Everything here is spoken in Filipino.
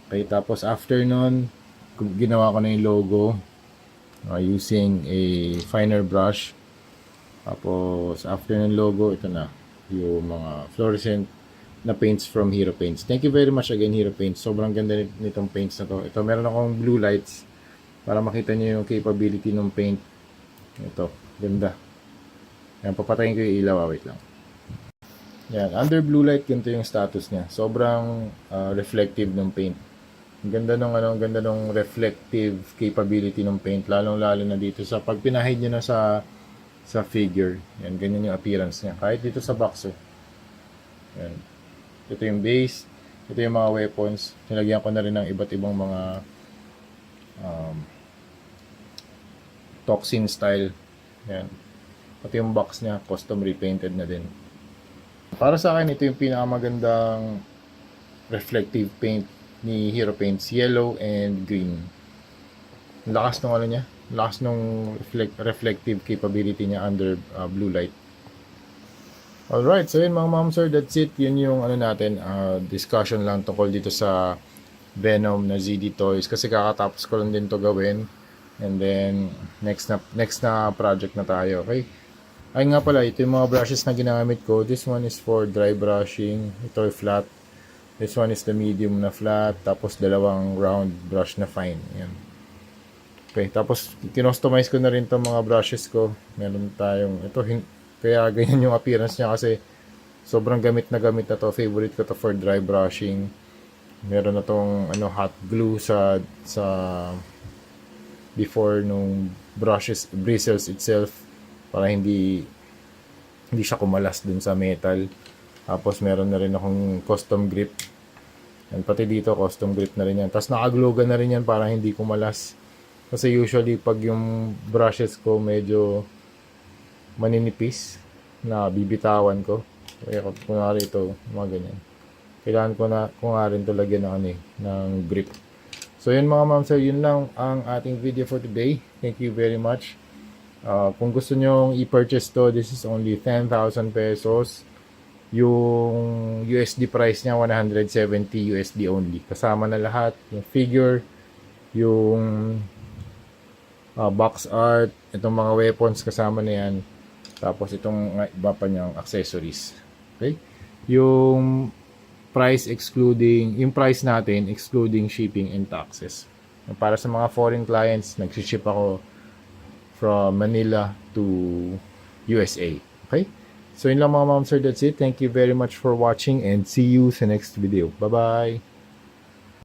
Okay, tapos after nun, ginawa ko na yung logo using a finer brush. Tapos after ng logo, ito na yung mga fluorescent na paints from Hero Paints. Thank you very much again, Hero Paints. Sobrang ganda nitong paints na to. Ito, meron akong blue lights para makita nyo yung capability ng paint. Ito, ganda. Yan, papatayin ko yung ilaw. Wait lang. Yan, under blue light, ganito yung status niya. Sobrang reflective ng paint. Ang ganda ng ang ganda ng reflective capability ng paint, lalong-lalo na dito sa pag pinahid niyo na sa figure. Yan, ganyan yung appearance niya. Kahit dito sa box, eh. Yan. Ito yung base. Ito yung mga weapons. Nilagyan ko na rin ng iba't ibang mga toxin style. Yan. Pati yung box niya, custom repainted na din. Para sa akin, ito yung pinakamagandang reflective paint ni Hero Paints, yellow and green. Lakas ng ano niya, lakas ng reflective capability niya under blue light. Alright, so yun mga ma'am sir, that's it. Yun yung ano natin, discussion lang tungkol dito sa Venom na ZD Toys kasi kakatapos ko lang din to gawin. And then next na project na tayo, okay? Ay nga pala, ito yung mga brushes na ginamit ko. This one is for dry brushing. Ito ay flat. This one is the medium na flat. Tapos dalawang round brush na fine. Yan. Okay, tapos kinostomize ko na rin itong mga brushes ko. Meron tayong, ito, kaya ganyan yung appearance niya kasi sobrang gamit na to. Favorite ko to for dry brushing. Meron na tong ano, hot glue sa before nung bristles itself para hindi siya kumalas dun sa metal. Tapos meron na rin akong custom grip. And pati dito custom grip na rin yan. Tapos nakaglugan na rin yan para hindi kumalas. Kasi usually pag yung brushes ko medyo maninipis na bibitawan ko. Kaya kunwari ito, mga ganyan. Kailangan ko nga rin ito lagyan ng, ng grip. So yun mga ma'am sir, yun lang ang ating video for today. Thank you very much. Kung gusto nyo i-purchase to, this is only 10,000 pesos. Yung USD price niya 170 USD only. Kasama na lahat, yung figure, yung box art, itong mga weapons kasama na yan. Tapos itong iba pa niyang accessories. Okay? Yung price natin excluding shipping and taxes. Para sa mga foreign clients, nag-ship ako from Manila to USA. Okay? So yun lang mga ma'am sir, that's it. Thank you very much for watching and see you sa next video. Bye-bye!